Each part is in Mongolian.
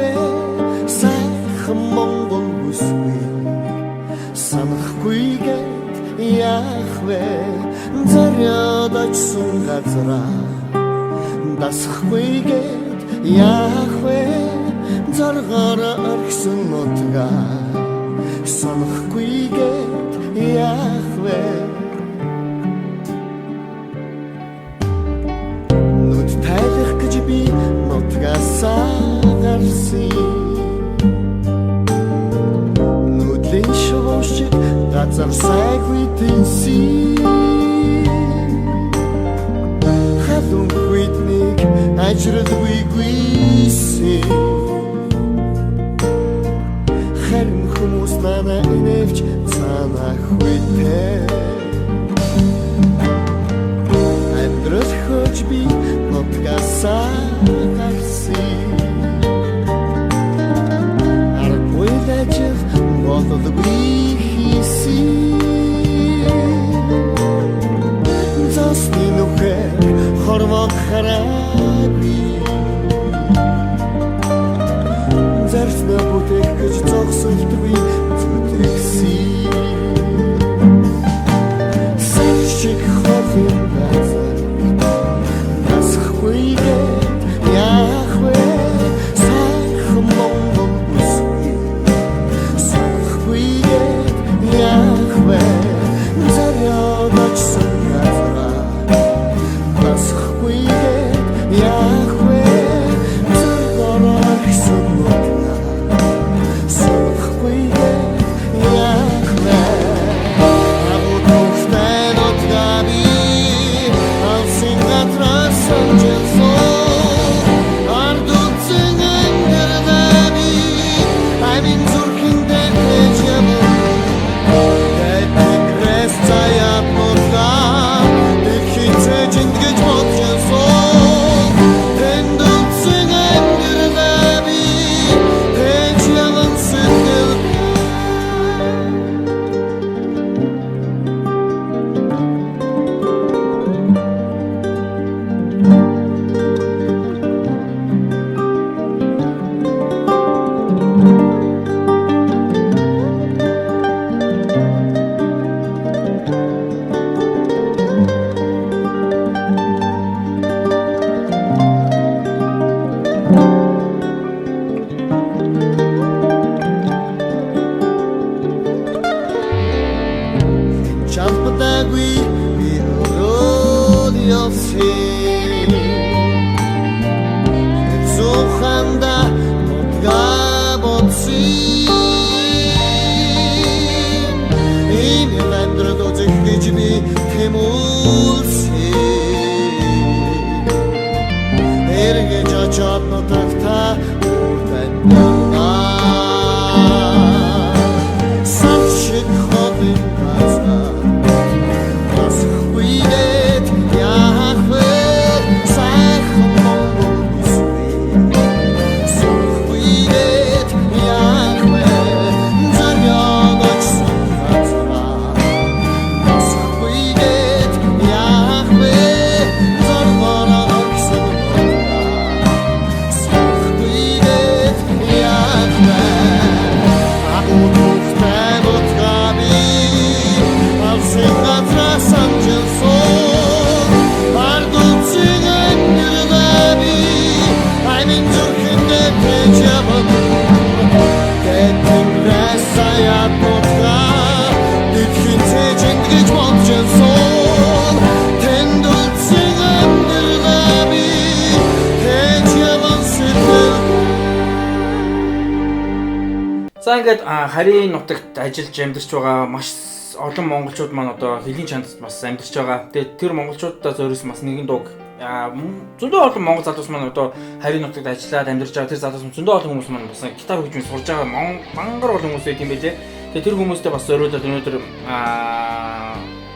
вэ сайхан Монгол бүсгүй санахгүйгээд яах вэ зориод очсон газраа дасахгүйгээд яах вэ зоргоор орхисон нутгаа санахгүйгээд яах вэ нүд тайлах гэж би нутгаасаа гарсан нүдлийн шуушиг газар сайгүй тэнсэн хадун хүйтнийг ажралгүйгүйсэн харин хүмүүс надад инэвч цаанах хүйтээ амьдрал хөж би нутгаасаа гарсан аргагүй ажил болдоггүй хийсэн засны нүхээр хорвог хараагүй зарцна бүтээх гэж зогсолтгүй зүтгэсэн сэршиг хофин газар насхгүйгээд яах вэ сайхан Монгол бүсгүй санахгүйгээд яах вэ зориод очсон газраа насхгүйгээд яах вэ зоргоор орхисон нутгаа санахгүйгээд яах вэ агууттай нутгаа би алсын газраа санжсан ардуцэн ангирдаа би амин зүрхэндээ тэгж явна тэтгэрээс заяат нутгаа дэлхийцэж ингэж бодчихсон тэндүцэн ангирдаа би тэгж явна сэтгэл Чампатагui birodiose Зоханда нутгабоци Имя амьдродозэх гэж би тэмүүлсэн Эргэж очоод нутагта үрдэннаа Саншиг ходын газар насхгүйгээд яах вэ сайхан Монгол бүсгүй санахгүйгээд яах вэ зориод очсон газраа насхгүйгээд яах вэ зоргоор орхисон нутгаа санахгүйгээд яах вэ агууттай нутгаа би алсын газраа санжсан ардуцэн ангирдаа би амин зүрхэндээ тэгж явна тэтгэрээс заяат нутгаа дэлхийцэж ингэж бодчихсон тэндүцэн ангирдаа би тэгж явна сэтгэл За ингээд харийн нутагт ажиллаж амьдарч байгаа маш олон монголчууд маань одоо хэлийн чандд бас амьдарч байгаа. Тэгээд тэр монголчуудаа зориулсан бас нэгэн дуу зөндөө олон монгол залуус маань одоо харийн нутагт ажиллаад амьдарч байгаа. Тэр залуус маань зөндөө олон хүмүүс маань бас гитар хөгжмөд сурж байгаа мангар олон хүмүүс байт юм байлээ. Тэгээд тэр хүмүүстээ бас зориулаад өнөөдөр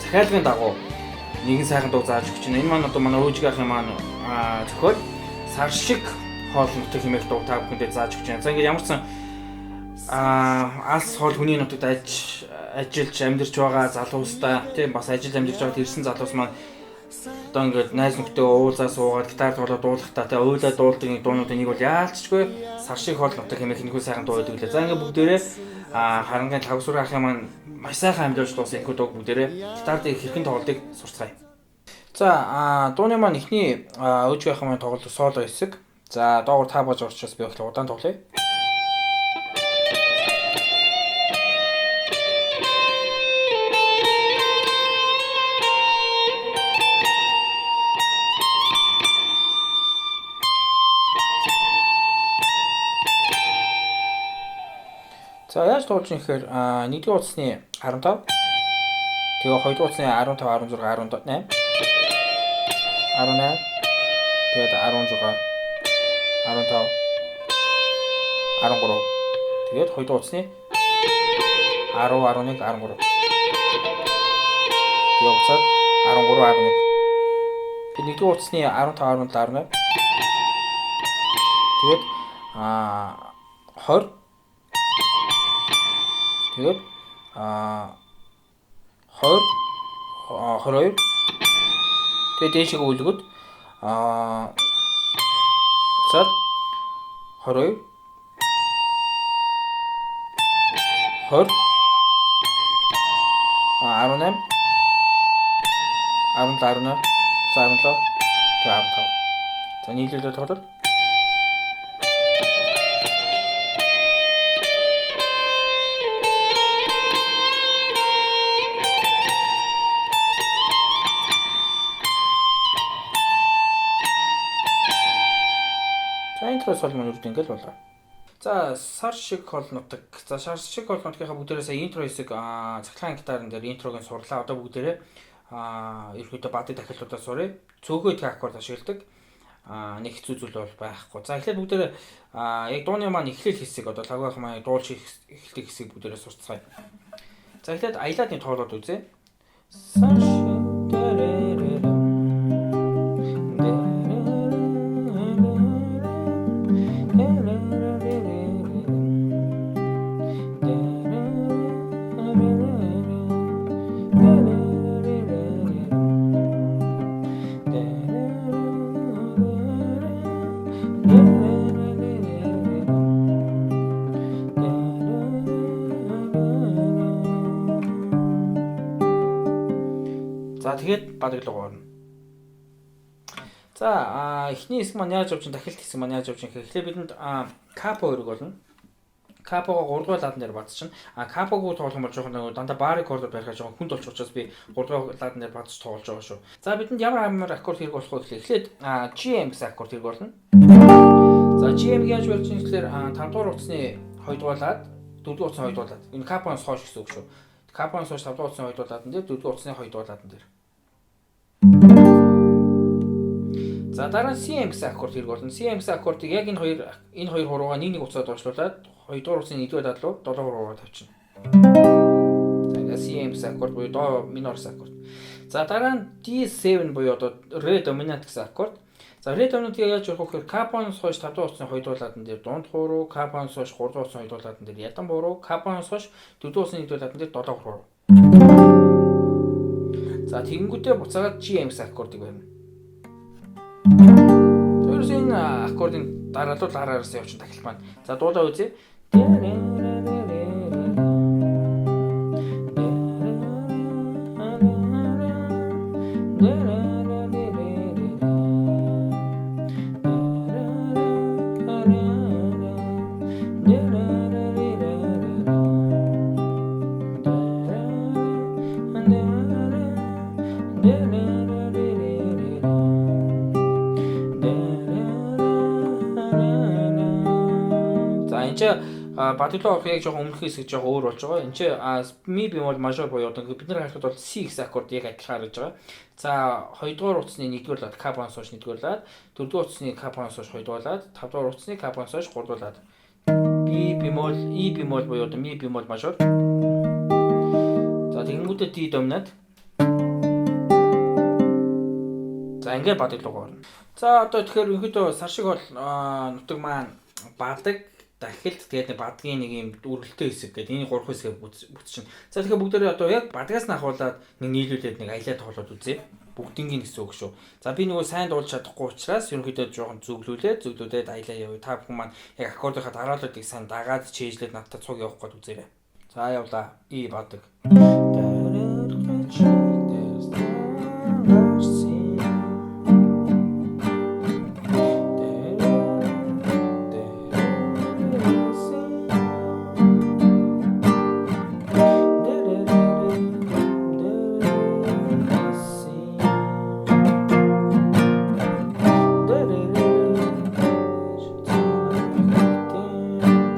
захиалгын дагуу нэгэн сайхан дуу зааж өгч байна. Энэ маань одоо манай өөжгийнхээ маань зохиол сар шиг хоол нутаг хэмээх дуу та бүхэндээ зааж өгч байна. За ингээд ямар ч сан алс хоол хүний нутагт ажиллаж амьдарч байгаа залуустай тийм бас ажил амьдарч байгаа тэрсэн залуус маань одоо ингээд найз нөхдөд уулзаа суугаад гитар тоглоод дуулахдаа тэ ойлоо дуулдаг нэг дуунуудын нэг бол яалчгүй сар шиг хол нутаг хэмээх нөхөө сайхан дуу байдаг лээ. За ингээд бүгдээрээ харангийн тавсур ахын маань маш сайхан амжилж дуусан энэхүү дуу бүгдээрээ гитар дээр хэрхэн тоглодгийг сурцгаая. За дууны маань эхний өж байхын маань тоглолт соло хэсэг. За доогор та бож орчоос би их удаан тоглоё. За яаж тоглож юм гэхээр нэгдүгээр утасны 15 тэгээ хоёрдугаар утасны 15 16 18 18 тэгээд 16 15 13 тэгээд хоёрдугаар утасны 10 11 13 тэгээд уцаад 13 11 тэгээд нэгдүгээр утасны 15 17 18 тэгээд 20 тэгээд 20 22 тэгээд дээшээ үлгүүд уцаад 22 20 18 17 17 тэгээд 15. За нийлүүлээд тоглоод сол маань үрд ингээл болоо. За сар шиг хол нутаг. За сар шиг хол нутгийнхаа бүгдээрээ сая интро хэсэг цахилгаан гитарын дээр интрог нь сурлаа. Одоо бүгдээрээ ерөөдөө бадаг дахиалуудаа сурыг. Цөөхөө идэх аккорд ашигладаг. Нэг хэцүү зүйл бол байхгүй. За эхлээд бүгдээрээ яг дууны маань эхлэл хэсэг одоо лагвах маань дуулж эхлэх хэсэг бүгдээрээ сурцгаая. За эхлээд аялаадын тоолоод үзье. Сар шиг дээрээ тэгээд бадаг руу орно. За эхний хэсэг маань яаж явж чинь дахилт хэсэг маань яаж явж чинь гэхээр эхлээд бидэнд капо өрөг болно. Капого 3 дугаар ладан дээр бацчихна. Капогоо тоглох юм бол жоохон дандаа барыг кордод барихаа жоохон хүнд болчих учраас би 3 дугаар ладан дээр бацч тоглож байгаа шүү. За бидэнд ямар амар аккорд хэрэг болох вэ гэхлээр эхлээд GM гэсэн аккорд хэрэг болно. За GM яаж болж чинь гэхлээр 5 дугаар утасны 2 дугаар лад 4 дугаар утасны 2 дугаар лад. Энэ капоноос хойш гэсэн үг шүү. Капоноос хойш 5 дугаар утасны 2 дугаар ладан дээр 4 дугаар утасны 2 дугаар ладан дээр. За дараа нь CM гэсэн аккорд хэрэг болно. CM гэсэн аккордыг яг энэ хоёр хуруугаа нэг уцаад уучлуулад 2 дугаар утасны 1-р лад руу 7 хуруугаар тавьчихна. За ингээд CM гэсэн аккорд буюу до минор гэсэн аккорд. За дараа нь D7 буюу одоо ре доминант гэсэн аккорд. За ре доминантыг яаж явах вэ гэхээр капоноос хойш 5 дугаар утасны 2 дугаар ладан дээр дунд хуруу, капоноос хойш 3 дугаар утасны 2 дугаар ладан дээр ядан буруу, капоноос хойш 4 дугаар утасны 1-р ладан дээр 7 хуруу. За тэгэнгүүтээ буцаагаад GM гэсэн аккордыг барина. Тэрс энэ аккордын дараалал араараас явчихсан тахил маань. За дуулаа үзье. Бадлоо яг жоохон өмнөх хэсэг жоохон өөр болж байгаа. Энд чи ми бемол мажор буюу одоо бид нар харахад бол C гэсэн аккорд яг адилхан харагдаж байгаа. За 2 дугаар утасны 1-р лад капоноос хойш 1-р лад, 4 дугаар утасны капоноос хойш 2 дугаар лад, 5 дугаар утасны капоноос хойш 3 дугаар лад. B бемол, E бемол буюу одоо ми бемол мажор. За тэгэнгүүтээ D доминант. За ингээд бадлоо орно. За одоо тэгэхээр өнөөдөр сар шиг бол нутаг маань бадаг дахилт тэгээд бадгийн нэг юм үргэлтэй хэсэг гэдэг энэ 3 хэсгээ бүтчихнэ. За тэгэхээр бүгдээрээ одоо яг бадгаас нь ахуулаад нэг нийлүүлээд нэг аялал тоглоод үзье. бүгдийнгийн гэсэн үг шүү. За би нөгөө сайн дуулж чадахгүй учраас ерөнхийдөө жоохон зөвлүүлээд аялаа явъя. Та бүхэн маань яг аккордынхаа дараалалуудыг сайн дагаад чийжлээд надад цуг явах гээд үзээрэй. За явлаа. И бадаг.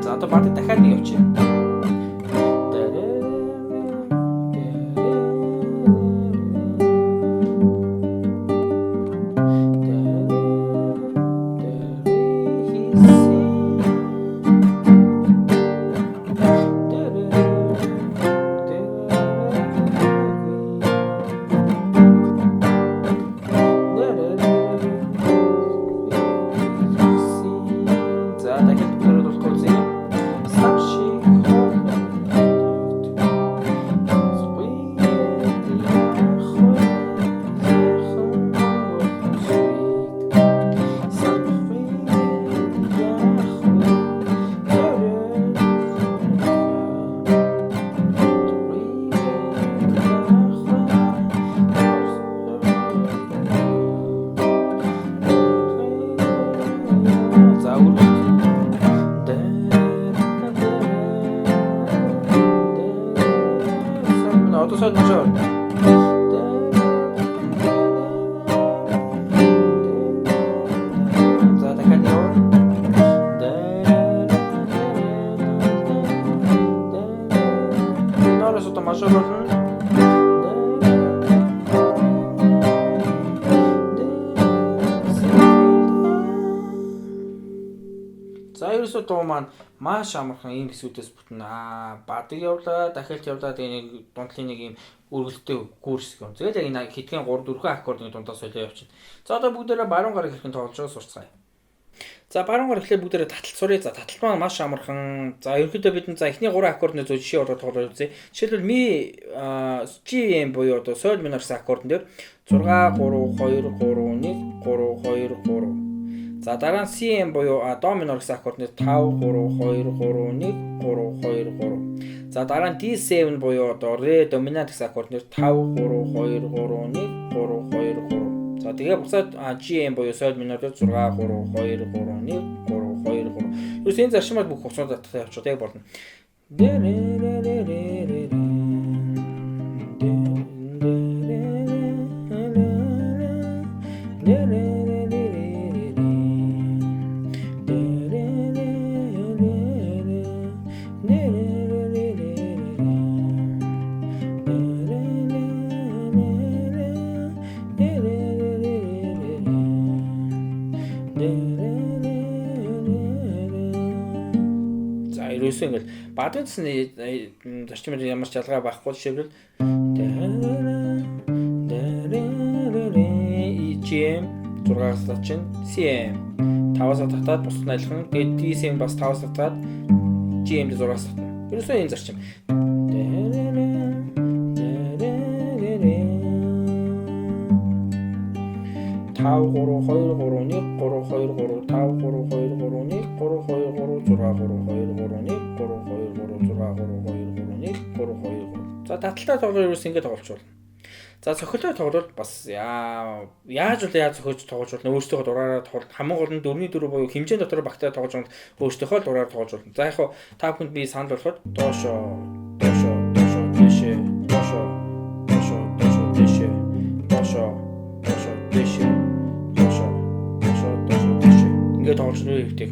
За одоо бадаг дахиад нэг явчих. Одоо сойд мажор. За дахиад яваа. Норос одоо мажор болно. За ерөөсөө дуу маань маш амархан ийм хэсгүүдээс бүтэн бадаг явлаа, дахиад явлаа. Тэгээ нэг дундлын нэг ийм өргөлттэй гүрс гэн. Тэгэл яг энэ хэдхэн 3 4 аккордын дундаа солио явчихна. За одоо бүгдээрээ баруун гарыг хэрхэн тоглож байгааг сурцгаая. За баруун гар эхлээд бүгдээрээ таталт суръя. За таталт маань маш амархан. За ерөнхийдөө бид эхний 3 аккордны зөв жишээ болоод тоглож үзье. Жишээлбэл ми G буюу одоо соль минор гэсэн аккордон дээр 6 3 2 3 1 3 2 3. За дараа нь CM буюу до минор гэсэн аккордны 5 3 2 3 1 3 2 3. За дараа нь D7 буюу одоо ре доминант гэсэн аккордны 5 3 2 3 1 3 2 3. За тэгээ буцаад GM буюу соль минороор 6 3 2 3 1 3 2 3. Юус энэ зарчмаар бүх хугацаанд татах явчих яг болно. Ерөөсөө ингээл бадын зарчмаар ямар ч ялгаа байхгүй жишээлбэл GM 6-аас татчихна, CM 5-аас татаад бусад нь айлхан, тэгээд D7 бас 5-аас татаад GM 6-аас татна. Ерөөсөө энэ зарчим. 5 3 2 3 1 3 2 3 5 3 2 3 1 3 2 3 6 3 2 3 1 3 2 3 6 3 2 3 1 3 2 3. За таталтай тоглолт ерөөс ингэ тоглож байна. За цохилтой тоглолт бас яаж зохиож тоглож болно? Өөрсдөө дураараа тоглолт хамгийн гол нь 4-4 буюу хэмжээ дотор багтаа тоглож байгаа өөрсдөө дураараа тоглож болно. За яг та бүхэнд би санал болгоход доошо дэшэ доошо дэшэ ингээд тоглож нөө хэвтэйг.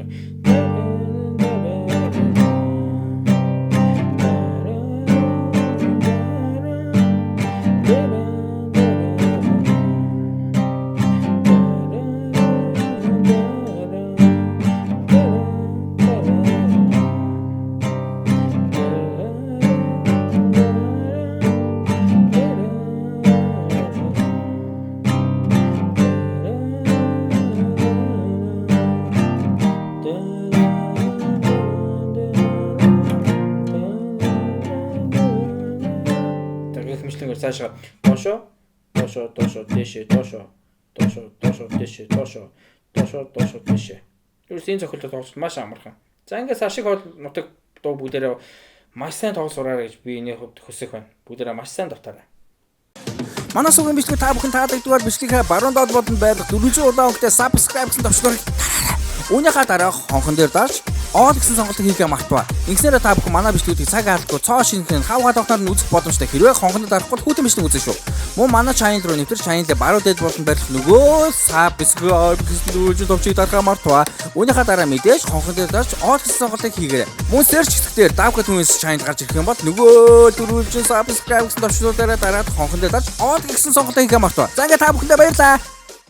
цаашаа доошо дээшээ. Юус энэ цохилтод тоглолт маш амархан. За ингээс ашиг хол нутаг дуу бүгдээрээ маш сайн тоглож сураарай гэж би энэ хувьд хүсэх байна. Бүгдээрээ маш сайн дутаарай. Манай сүгийн бичлэг та бүхэн таалагддагаар бичлэгээ баруун доод болон байлах 400 улаан өнгөтэй subscribe гэсэн товчноор үүнийхээ дараа хонхон дээр дарж all гэсэн сонголтыг хийхээ мартаваа. Ингэснээр та бүхэн манай бичлэгүүдийг цаг алдахгүй цоо шинхэн хавгаа тогтноор нь үзэх боломжтой. Хэрвээ хонхонд дарахгүй хүүтэн бичлэг үзэн шүү. Мөн манай channel руу нэвтэр channel-д баруун дээд болон барих нөгөө subscribe гэсэн товчийг дарахаа мартаваа. Үүнийхээ дараа мэдээж хонхон дээр дарж all гэсэн сонголтыг хийгээрэй. Мөн search хэсгээр давхад хүмүүс channel гарч ирэх юм бол нөгөө дөрвөлжин subscribe гэсэн товчнуудаараа дараад хонхон дээр дарж all гэсэн сонголтыг хийхээ мартаваа. За ингээ та бүхэндээ баярлалаа.